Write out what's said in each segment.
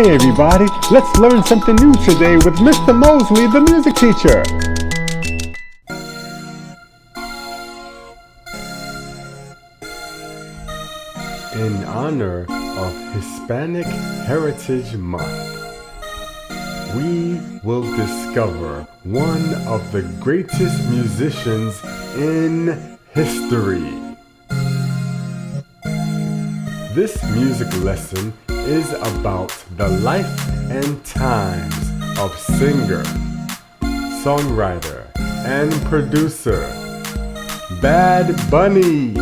Hey everybody, let's learn something new today with Mr. Mosley, the music teacher. In honor of Hispanic Heritage Month, we will discover one of the greatest musicians in history. This music lesson is about the life and times of singer, songwriter, and producer Bad Bunny.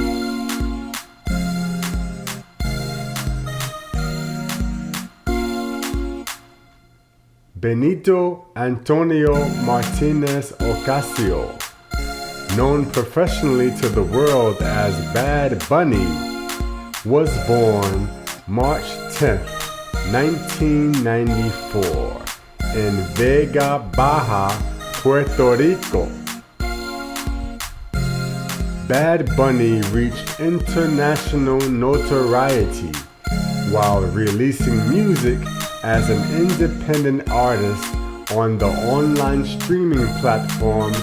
Benito Antonio Martinez Ocasio, known professionally to the world as Bad Bunny, was born March 10th, 1994 in Vega Baja, Puerto Rico. Bad Bunny reached international notoriety while releasing music as an independent artist on the online streaming platform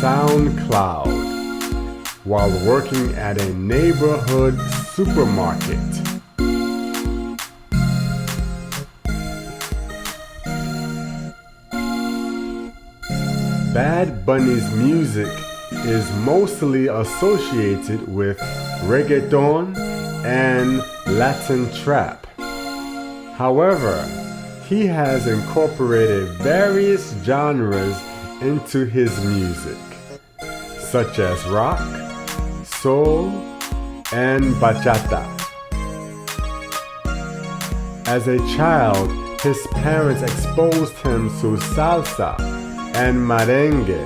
SoundCloud while working at a neighborhood supermarket. Bad Bunny's music is mostly associated with reggaeton and Latin trap. However, he has incorporated various genres into his music, such as rock, soul, and bachata. As a child, his parents exposed him to salsa and merengue,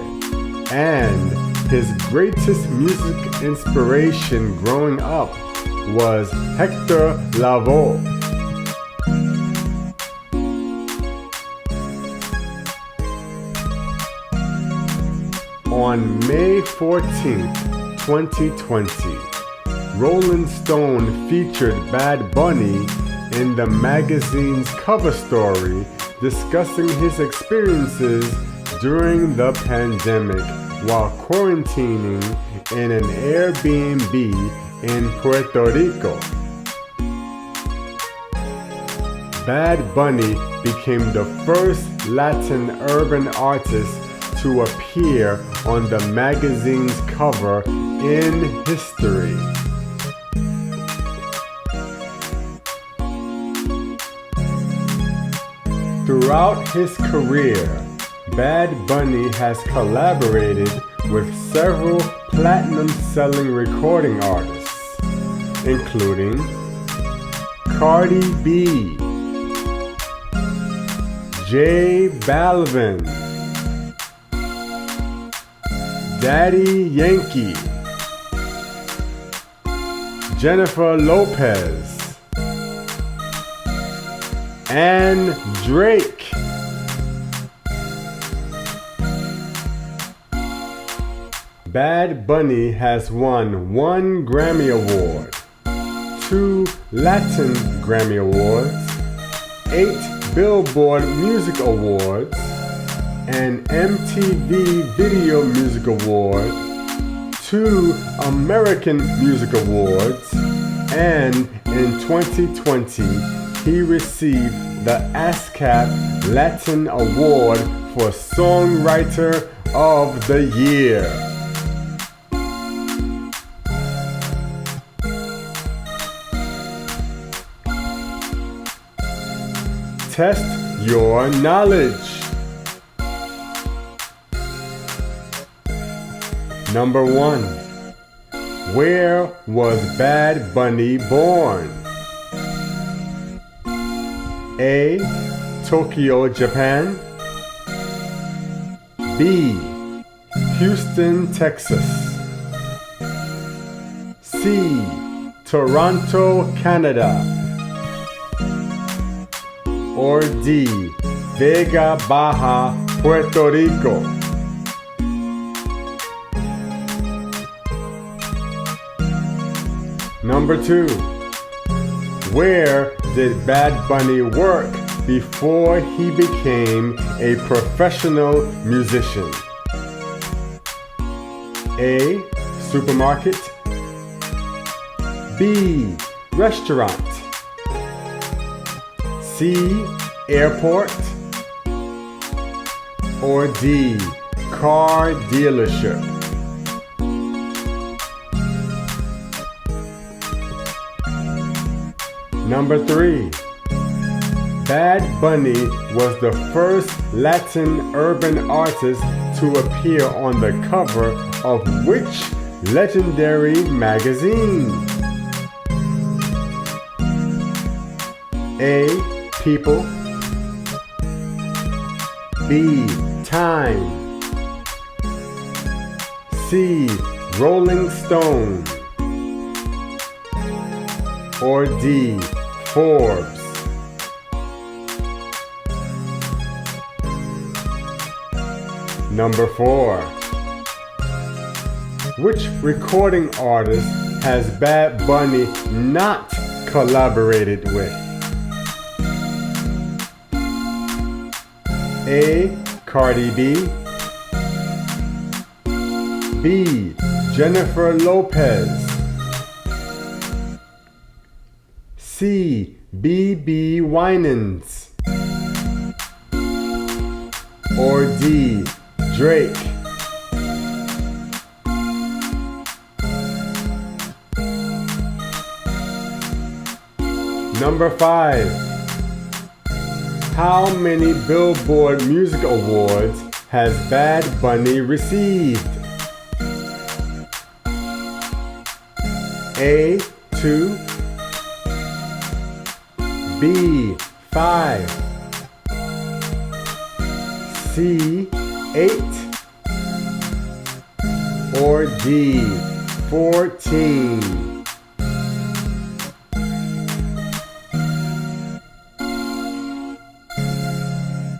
and his greatest music inspiration growing up was Hector Lavoe. On May 14, 2020, Rolling Stone featured Bad Bunny in the magazine's cover story discussing his experiences during the pandemic while quarantining in an Airbnb in Puerto Rico. Bad Bunny became the first Latin urban artist to appear on the magazine's cover in history. Throughout his career, Bad Bunny has collaborated with several platinum-selling recording artists, including Cardi B, J Balvin, Daddy Yankee, Jennifer Lopez, and Drake. Bad Bunny has won 1 Grammy Award, 2 Latin Grammy Awards, 8 Billboard Music Awards, an MTV Video Music Award, 2 American Music Awards, and in 2020, he received the ASCAP Latin Award for Songwriter of the Year. Test your knowledge. Number 1. Where was Bad Bunny born? A. Tokyo, Japan. B. Houston, Texas. C. Toronto, Canada. Or D. Vega Baja, Puerto Rico. Number 2. Where did Bad Bunny work before he became a professional musician? A. Supermarket. B. Restaurant. C. Airport. Or D. Car dealership. Number 3. Bad Bunny was the first Latin urban artist to appear on the cover of which legendary magazine? A. People. B. Time. C. Rolling Stone. Or D. Forbes. Number 4. Which recording artist has Bad Bunny not collaborated with? A. Cardi B. B. Jennifer Lopez. C. B.B. Winans. Or D. Drake. Number 5. How many Billboard Music Awards has Bad Bunny received? A. 2. B. 5. C. 8. Or D. 14.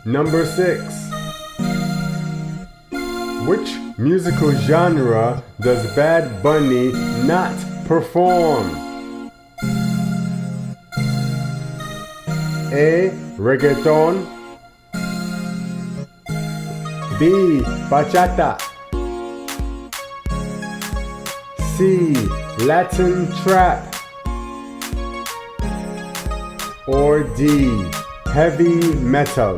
Number 6. Which musical genre does Bad Bunny not perform? A. Reggaeton. B. Bachata. C. Latin trap. Or D. Heavy metal.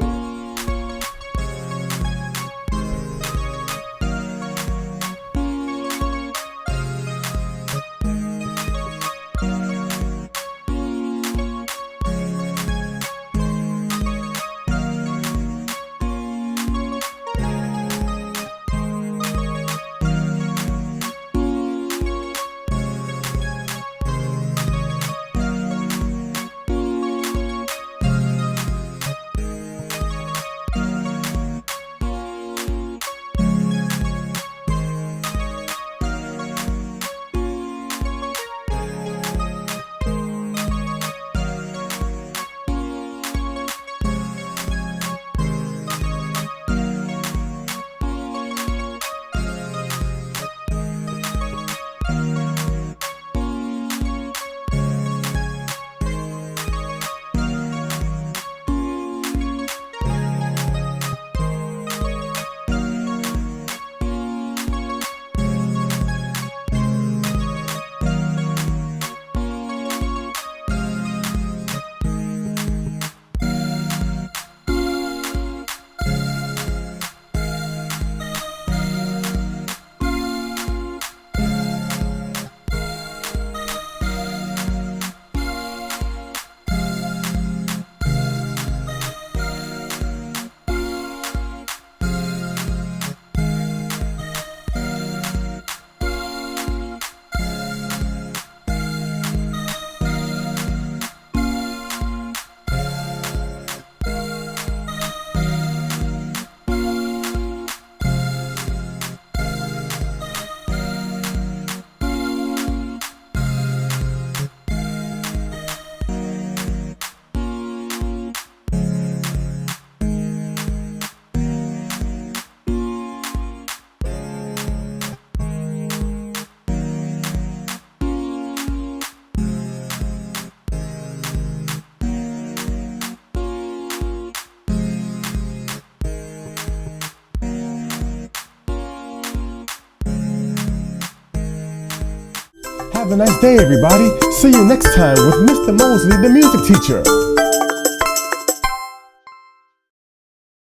Have a nice day, everybody. See you next time with Mr. Mosley, the music teacher.